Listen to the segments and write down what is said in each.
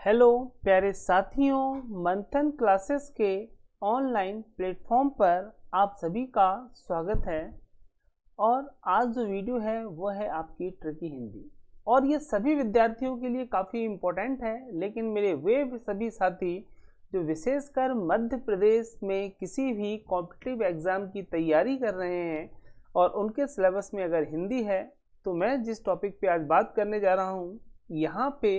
Hello प्यारे साथियों, मंथन क्लासेस के ऑनलाइन प्लेटफॉर्म पर आप सभी का स्वागत है। और आज जो वीडियो है वो है आपकी ट्रिकी हिंदी, और ये सभी विद्यार्थियों के लिए काफ़ी इम्पोर्टेंट है। लेकिन मेरे वे सभी साथी जो विशेषकर मध्य प्रदेश में किसी भी कॉम्पिटिटिव एग्ज़ाम की तैयारी कर रहे हैं और उनके सिलेबस में अगर हिंदी है, तो मैं जिस टॉपिक पे आज बात करने जा रहा हूँ, यहाँ पे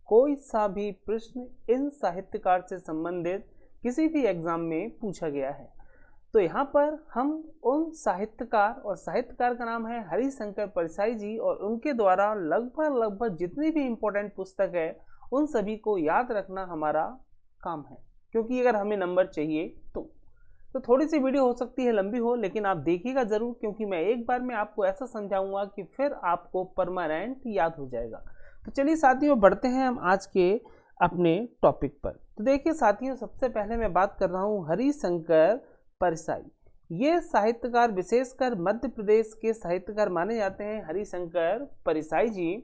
कोई सा भी प्रश्न इन साहित्यकार से संबंधित किसी भी एग्जाम में पूछा गया है। तो यहाँ पर हम उन साहित्यकार, और साहित्यकार का नाम है हरिशंकर परसाई जी, और उनके द्वारा लगभग जितनी भी इम्पोर्टेंट पुस्तक है उन सभी को याद रखना हमारा काम है, क्योंकि अगर हमें नंबर चाहिए तो थोड़ी सी वीडियो हो सकती है लंबी हो, लेकिन आप देखिएगा ज़रूर, क्योंकि मैं एक बार में आपको ऐसा समझाऊंगा कि फिर आपको परमानेंट याद हो जाएगा। तो चलिए साथियों, बढ़ते हैं हम आज के अपने टॉपिक पर। तो देखिए साथियों, सबसे पहले मैं बात कर रहा हूँ हरिशंकर परसाई। ये साहित्यकार विशेषकर मध्य प्रदेश के साहित्यकार माने जाते हैं, हरिशंकर परसाई जी।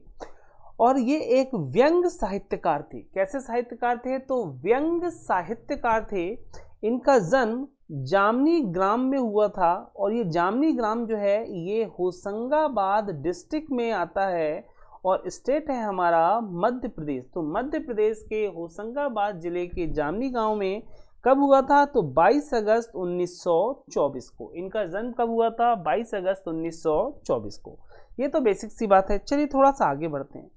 और ये एक व्यंग साहित्यकार थे। कैसे साहित्यकार थे? तो व्यंग साहित्यकार थे। इनका जन्म जामनी ग्राम में हुआ था, और ये जामनी ग्राम जो है ये होशंगाबाद डिस्ट्रिक्ट में आता है, और स्टेट है हमारा मध्य प्रदेश। तो मध्य प्रदेश के होशंगाबाद जिले के जामनी गांव में कब हुआ था? तो 22 अगस्त 1924 को। इनका जन्म कब हुआ था? 22 अगस्त 1924 को। ये तो बेसिक सी बात है। चलिए थोड़ा सा आगे बढ़ते हैं।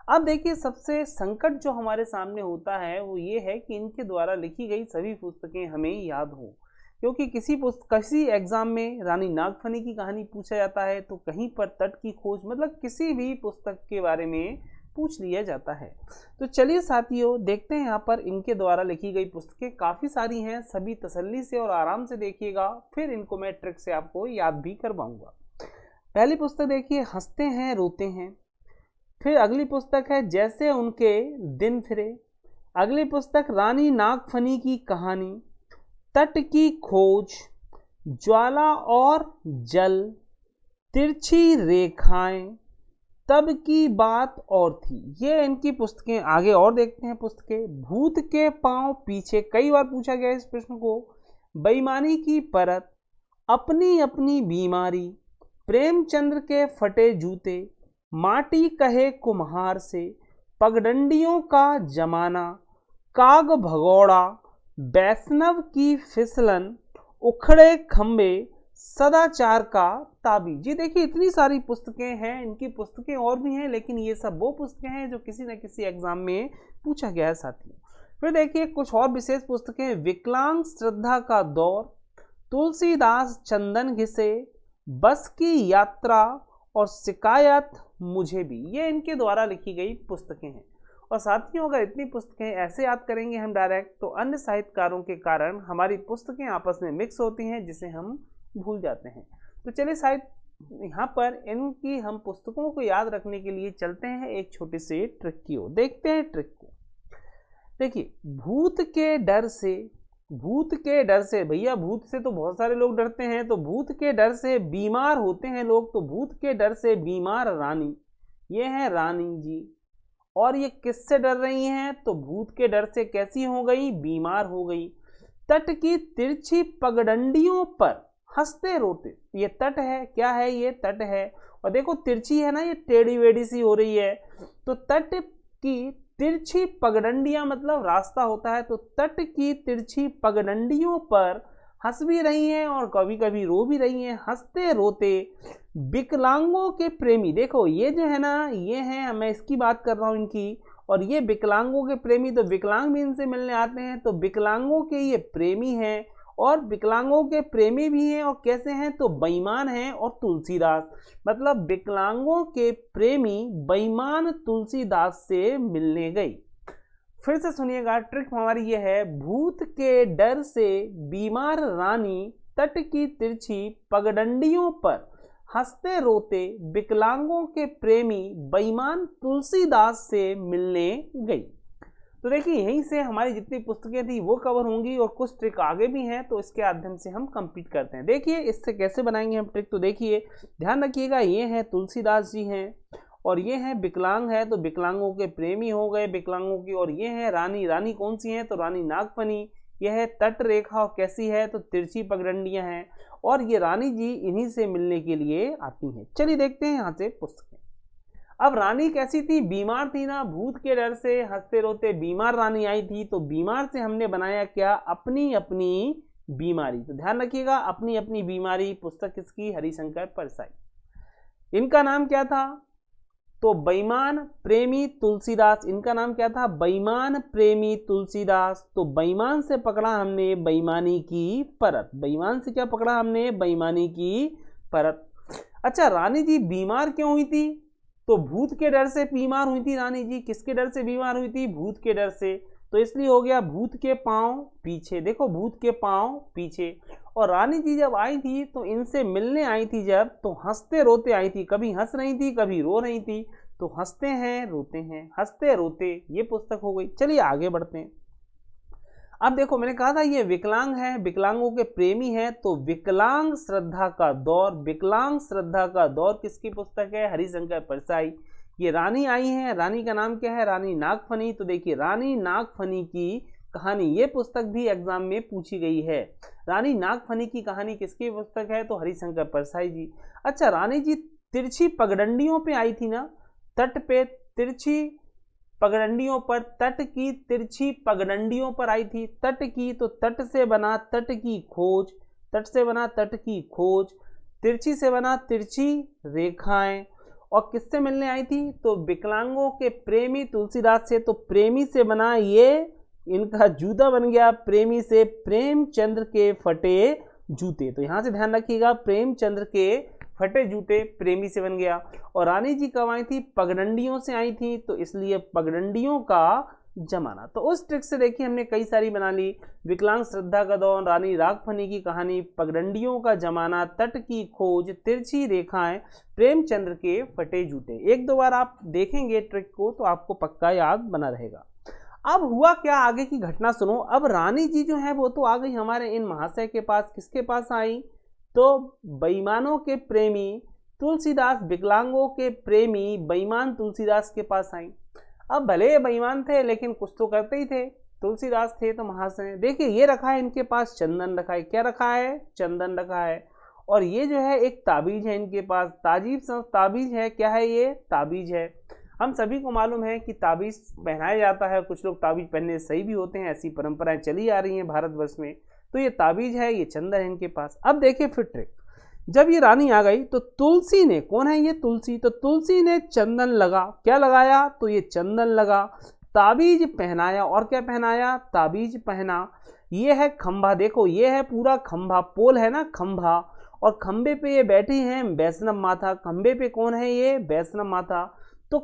अब देखिए, सबसे संकट जो हमारे सामने होता है वो ये है कि इनके द्वारा लिखी गई सभी पुस्तकें हमें याद हो, क्योंकि किसी एग्जाम में रानी नागफनी की कहानी पूछा जाता है, तो कहीं पर तट की खोज, मतलब किसी भी पुस्तक के बारे में पूछ लिया जाता है। तो चलिए साथियों, देखते हैं यहाँ पर इनके द्वारा लिखी गई पुस्तकें काफ़ी सारी हैं। सभी तसल्ली से और आराम से देखिएगा, फिर इनको मैं ट्रिक से आपको याद भी करवाऊंगा। पहली पुस्तक देखिए, हंसते हैं रोते हैं। फिर अगली पुस्तक है जैसे उनके दिन फिरे। अगली पुस्तक रानी नागफनी की कहानी, तट की खोज, ज्वाला और जल, तिरछी रेखाएं, तब की बात और थी। ये इनकी पुस्तकें। आगे और देखते हैं पुस्तकें। भूत के पांव पीछे, कई बार पूछा गया इस प्रश्न को। बेईमानी की परत, अपनी अपनी बीमारी, प्रेमचंद्र के फटे जूते, माटी कहे कुम्हार से, पगडंडियों का जमाना, काग भगौड़ा, वैष्णव की फिसलन, उखड़े खंबे, सदाचार का ताबी। जी देखिए, इतनी सारी पुस्तकें हैं। इनकी पुस्तकें और भी हैं, लेकिन ये सब वो पुस्तकें हैं जो किसी न किसी एग्जाम में पूछा गया है साथियों। फिर देखिए कुछ और विशेष पुस्तकें। विकलांग श्रद्धा का दौर, तुलसीदास चंदन घिसे, बस की यात्रा, और शिकायत मुझे भी। ये इनके द्वारा लिखी गई पुस्तकें हैं। और साथियों, अगर इतनी पुस्तकें ऐसे याद करेंगे हम डायरेक्ट, तो अन्य साहित्यकारों के कारण हमारी पुस्तकें आपस में मिक्स होती हैं, जिसे हम भूल जाते हैं। तो चलिए साहित्य, यहाँ पर इनकी हम पुस्तकों को याद रखने के लिए चलते हैं एक छोटी सी ट्रिक की ओर। देखते हैं ट्रिक को। देखिए, भूत के डर से, भैया भूत से तो बहुत सारे लोग डरते हैं, तो भूत के डर से बीमार होते हैं लोग। तो भूत के डर से बीमार रानी, ये है रानी जी। और ये किससे डर रही हैं? तो भूत के डर से कैसी हो गई? बीमार हो गई। तट की तिरछी पगडंडियों पर हंसते रोते। ये तट है, क्या है? ये तट है। और देखो तिरछी है ना, ये टेढ़ी वेढ़ी सी हो रही है। तो तट की तिरछी पगडंडियां मतलब रास्ता होता है। तो तट की तिरछी पगडंडियों पर हंस भी रही हैं और कभी कभी रो भी रही हैं। हंसते रोते विकलांगों के प्रेमी। देखो ये जो है ना, ये है, मैं इसकी बात कर रहा हूं इनकी। और ये विकलांगों के प्रेमी, तो विकलांग भी इनसे मिलने आते हैं। तो विकलांगों के ये प्रेमी हैं, और विकलांगों के प्रेमी भी हैं। और कैसे हैं? तो बेईमान हैं और तुलसीदास। मतलब विकलांगों के प्रेमी बेईमान तुलसीदास से मिलने गई। फिर से सुनिएगा, ट्रिक हमारी ये है। भूत के डर से बीमार रानी तट की तिरछी पगडंडियों पर हंसते रोते विकलांगों के प्रेमी बेईमान तुलसीदास से मिलने गई। तो देखिए, यहीं से हमारी जितनी पुस्तकें थी वो कवर होंगी, और कुछ ट्रिक आगे भी हैं, तो इसके माध्यम से हम कंप्लीट करते हैं। देखिए इससे कैसे बनाएंगे हम ट्रिक। तो देखिए ध्यान रखिएगा, ये हैं तुलसीदास जी हैं, और ये है विकलांग है तो विकलांगों के प्रेमी हो गए विकलांगों की। और ये है रानी, रानी कौन सी है तो रानी नागफनी। यह है तट रेखा और कैसी है तो तिरछी पगडंडियां हैं। और ये रानी जी इन्हीं से मिलने के लिए आती हैं। चलिए देखते हैं यहाँ से पुस्तकें। अब रानी कैसी थी, बीमार थी ना, भूत के डर से हंसते रोते बीमार रानी आई थी। तो बीमार से हमने बनाया क्या, अपनी अपनी बीमारी। तो ध्यान रखिएगा अपनी अपनी बीमारी। पुस्तक किसकी, हरिशंकर परसाई। इनका नाम क्या था तो बेईमान प्रेमी तुलसीदास। इनका नाम क्या था, बेईमान प्रेमी तुलसीदास। तो बेईमान से पकड़ा हमने बेईमानी की परत। बेईमान से क्या पकड़ा हमने, बेईमानी की परत। अच्छा रानी जी बीमार क्यों हुई थी, तो भूत के डर से बीमार हुई थी रानी जी। किसके डर से बीमार हुई थी, भूत के डर से। तो इसलिए हो गया भूत के पांव पीछे। देखो भूत के पांव पीछे। और रानी जी जब आई थी तो इनसे मिलने आई थी जब, तो हंसते रोते आई थी। कभी हंस रही थी कभी रो रही थी। तो हंसते हैं रोते हैं, हंसते रोते, ये पुस्तक हो गई। चलिए आगे बढ़ते हैं। अब देखो मैंने कहा था ये विकलांग है, विकलांगों के प्रेमी है। तो विकलांग श्रद्धा का दौर, विकलांग श्रद्धा का दौर किसकी पुस्तक है, हरिशंकर परसाई। ये रानी आई है, रानी का नाम क्या है, रानी नागफनी। तो देखिए रानी नागफनी की कहानी, ये पुस्तक भी एग्जाम में पूछी गई है। रानी नागफनी की कहानी किसकी पुस्तक है तो हरिशंकर परसाई जी। अच्छा रानी जी तिरछी पगडंडियों पे आई थी ना, तट पे तिरछी पगडंडियों पर, तट की तिरछी पगडंडियों पर आई थी। तट की तो तट से बना तट की खोज, तट से बना तट की खोज। तिरछी से बना तिरछी रेखाएं। और किससे मिलने आई थी तो विकलांगों के प्रेमी तुलसीदास से। तो प्रेमी से बना ये इनका जूता बन गया, प्रेमी से प्रेमचंद्र के फटे जूते। तो यहां से ध्यान रखिएगा प्रेमचंद्र के फटे जूते प्रेमी से बन गया। और रानी जी कब आई थी, पगडंडियों से आई थी। तो इसलिए पगडंडियों का जमाना। तो उस ट्रिक से देखिए हमने कई सारी बना ली। विकलांग श्रद्धा का दौर, रानी नागफनी की कहानी, पगडंडियों का जमाना, तट की खोज, तिरछी रेखाएं, प्रेमचंद्र के फटे जूते। एक दो बार आप देखेंगे ट्रिक को तो आपको पक्का याद बना रहेगा। अब हुआ क्या, आगे की घटना सुनो। अब रानी जी जो है वो तो आ गई हमारे इन महाशय के पास। किसके पास आई तो बेईमानों के प्रेमी तुलसीदास, विकलांगों के प्रेमी बेईमान तुलसीदास के पास आई। अब भले ये बेईमान थे लेकिन कुछ तो करते ही थे, तुलसीदास थे तो महाशय। देखिए ये रखा है इनके पास, चंदन रखा है। क्या रखा है, चंदन रखा है। और ये जो है एक ताबीज है इनके पास, ताजीब ताबीज है। क्या है ये, ताबीज है। हम सभी को मालूम है कि ताबीज पहनाया जाता है, कुछ लोग ताबीज पहनने सही भी होते हैं, ऐसी परंपराएं चली आ रही हैं भारतवर्ष में। तो ये ताबीज है, ये चंदन है इनके पास। अब देखिए फिर ट्रिक, जब ये रानी आ गई तो तुलसी ने, कौन है ये तुलसी, तो तुलसी ने चंदन लगा। क्या लगाया तो ये चंदन लगा। ताबीज पहनाया, और क्या पहनाया, ताबीज पहना। ये है खंभा, देखो ये है पूरा खंभा, पोल है ना खंभा। और खंबे पे ये बैठी हैं वैष्णव माता। खंबे पे कौन है ये, वैष्णव माता। तो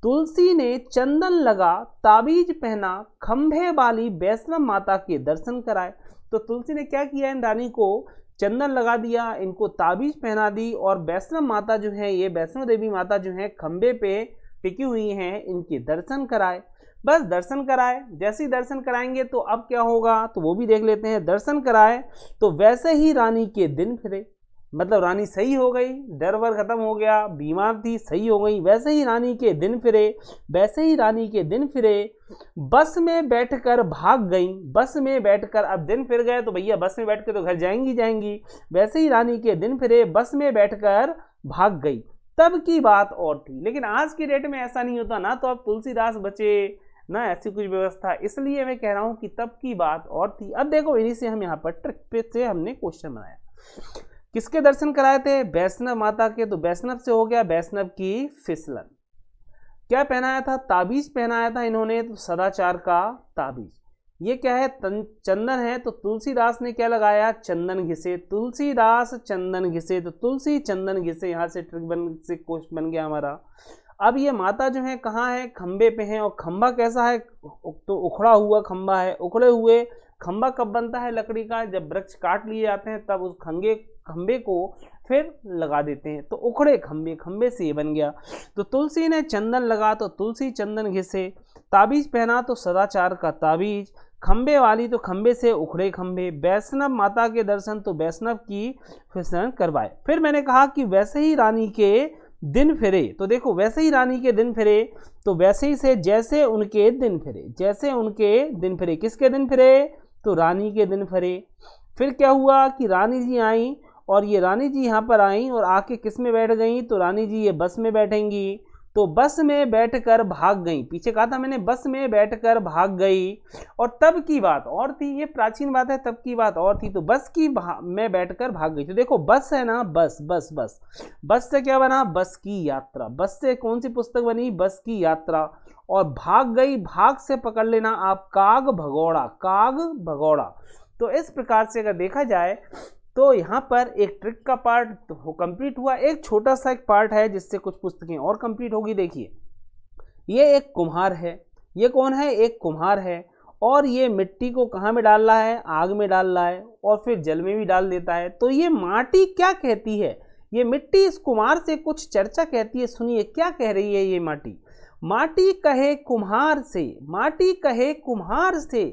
तुलसी ने चंदन लगा, ताबीज पहना, खंभे वाली वैष्णव माता के दर्शन कराए। तो तुलसी ने क्या किया, इन रानी को चंदन लगा दिया, इनको ताबीज पहना दी। और वैष्णव माता जो है, ये वैष्णो देवी माता जो है खंबे पे टिकी हुई हैं, इनके दर्शन कराए। बस दर्शन कराए, जैसे ही दर्शन कराएंगे तो अब क्या होगा तो वो भी देख लेते हैं। दर्शन कराए तो वैसे ही रानी के दिन फिरे, मतलब रानी सही हो गई, डर वर खत्म हो गया, बीमार थी सही हो गई। वैसे ही रानी के दिन फिरे, वैसे ही रानी के दिन फिरे। बस में बैठकर भाग गई, बस में बैठकर, अब दिन फिर गए तो भैया बस में बैठ के तो घर जाएंगी जाएंगी। वैसे ही रानी के दिन फिरे, बस में बैठकर भाग गई। तब की बात और थी, लेकिन आज की डेट में ऐसा नहीं होता ना। तो अब तुलसीदास बचे ना, ऐसी कुछ व्यवस्था। इसलिए मैं कह रहा हूं कि तब की बात और थी। अब देखो इन्हीं से हम यहाँ पर ट्रिक पे से हमने क्वेश्चन बनाया। किसके दर्शन कराए थे, वैष्णव माता के। तो वैष्णव से हो गया वैष्णव की फिसलन। क्या पहनाया था, ताबीज पहनाया था इन्होंने, तो सदाचार का ताबीज। ये क्या है, चंदन है। तो तुलसीदास ने क्या लगाया, चंदन घिसे। तुलसीदास चंदन घिसे, तो तुलसी चंदन घिसे। यहाँ से ट्रिक से क्वेश्चन बन गया हमारा। अब ये माता जो है कहाँ है, खंबे पे है। और खंबा कैसा है, तो उखड़ा हुआ खंबा है। उखड़े हुए खंबा कब बनता है लकड़ी का, जब वृक्ष काट लिए जाते हैं तब उस खंबे को फिर लगा देते हैं। तो उखड़े खंबे, खंबे से ये बन गया। तो तुलसी ने चंदन लगा, तो तुलसी चंदन घिसे। ताबीज पहना, तो सदाचार का ताबीज। खंबे वाली, तो खंबे से उखड़े खंबे। वैष्णव माता के दर्शन, तो वैष्णव की फिसलन करवाए। फिर मैंने कहा कि वैसे ही रानी के दिन फिरे, तो देखो वैसे ही रानी के दिन फिरे, तो वैसे ही से जैसे उनके दिन फिरे, जैसे उनके दिन फिरे, किसके दिन फिरे, तो रानी के दिन फिरे। फिर क्या हुआ कि रानी जी आई, और ये रानी जी यहाँ पर आई और आके किस में बैठ गई, तो रानी जी ये बस में बैठेंगी, तो बस में बैठकर भाग गई। पीछे कहा था मैंने, बस में बैठकर भाग गई। और तब की बात और थी, ये प्राचीन बात है, तब की बात और थी, तो बस की में बैठकर भाग गई। तो देखो बस है ना, बस बस बस, बस से क्या बना, बस की यात्रा। बस से कौन सी पुस्तक बनी, बस की यात्रा। और भाग गई, भाग से पकड़ लेना आप काग भगौड़ा, काग भगौड़ा। तो इस प्रकार से अगर देखा जाए तो यहाँ पर एक ट्रिक का पार्ट तो कंप्लीट हुआ। एक छोटा सा एक पार्ट है जिससे कुछ पुस्तकें और कंप्लीट होगी। देखिए ये एक कुम्हार है, ये कौन है, एक कुम्हार है, और ये मिट्टी को कहाँ में डाल रहा है, आग में डाल रहा है, और फिर जल में भी डाल देता है। तो ये माटी क्या कहती है, ये मिट्टी इस कुम्हार से कुछ चर्चा कहती है। सुनिए क्या कह रही है ये माटी। माटी कहे कुम्हार से, माटी कहे कुम्हार से,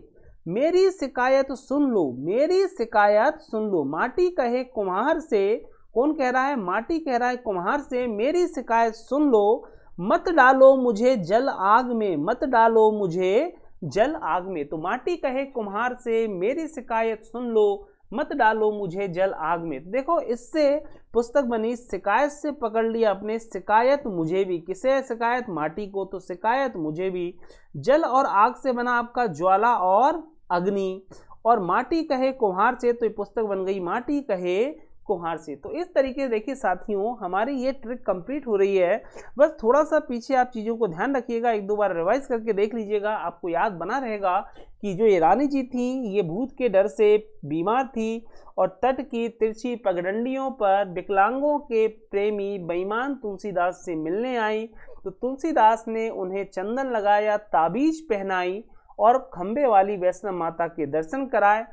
मेरी शिकायत सुन लो, मेरी शिकायत सुन लो। माटी कहे कुम्हार से, कौन कह रहा है, माटी कह रहा है कुम्हार से, मेरी शिकायत सुन लो, मत डालो मुझे जल आग में, मत डालो मुझे जल आग में। तो माटी कहे कुम्हार से, मेरी शिकायत सुन लो, मत डालो मुझे जल आग में। तो देखो इससे पुस्तक बनी, शिकायत से पकड़ लिया आपने, शिकायत मुझे भी, किसे शिकायत, माटी को, तो शिकायत मुझे भी। जल और आग से बना आपका ज्वाला और अग्नि, और माटी कहे कुम्हार से, तो ये पुस्तक बन गई माटी कहे कुम्हार से। तो इस तरीके से देखिए साथियों हमारी ये ट्रिक कंप्लीट हो रही है। बस थोड़ा सा पीछे आप चीज़ों को ध्यान रखिएगा, एक दो बार रिवाइज करके देख लीजिएगा, आपको याद बना रहेगा कि जो ये रानी जी थी ये भूत के डर से बीमार थी, और तट की तिरछी पगडंडियों पर विकलांगों के प्रेमी बेईमान तुलसीदास से मिलने आई। तो तुलसीदास ने उन्हें चंदन लगाया, ताबीज पहनाई, और खंबे वाली वैष्णव माता के दर्शन कराए।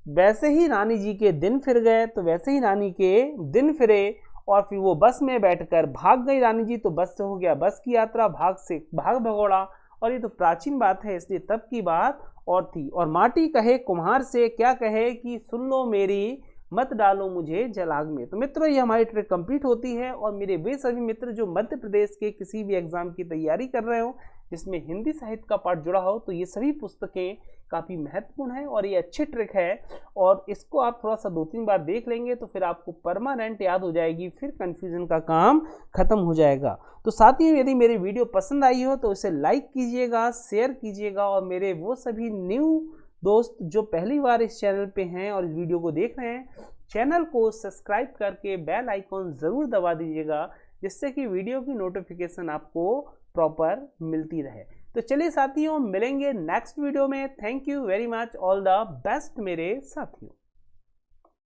वैसे ही रानी जी के दिन फिर गए, तो वैसे ही रानी के दिन फिरे, और फिर वो बस में बैठकर भाग गई रानी जी। तो बस से हो गया बस की यात्रा, भाग से भाग भगोड़ा। और ये तो प्राचीन बात है, इसलिए तब की बात और थी। और माटी कहे कुम्हार से, क्या कहे कि सुन लो मेरी, मत डालो मुझे जलाग में। तो मित्रों ये हमारी ट्रिक कंप्लीट होती है। और मेरे वे सभी मित्र जो मध्य प्रदेश के किसी भी एग्जाम की तैयारी कर रहे हो जिसमें हिंदी साहित्य का पाठ जुड़ा हो, तो ये सभी पुस्तकें काफ़ी महत्वपूर्ण है और ये अच्छी ट्रिक है। और इसको आप थोड़ा सा 2-3 बार देख लेंगे तो फिर आपको परमानेंट याद हो जाएगी, फिर कन्फ्यूजन का काम खत्म हो जाएगा। तो साथियों यदि मेरी वीडियो पसंद आई हो तो इसे लाइक कीजिएगा, शेयर कीजिएगा, और मेरे वो सभी न्यू दोस्त जो पहली बार इस चैनल पे हैं और इस वीडियो को देख रहे हैं, चैनल को सब्सक्राइब करके बेल आइकॉन ज़रूर दबा दीजिएगा, जिससे कि वीडियो की नोटिफिकेशन आपको प्रॉपर मिलती रहे। तो चलिए साथियों मिलेंगे नेक्स्ट वीडियो में। Thank you very much, all the best मेरे साथियों।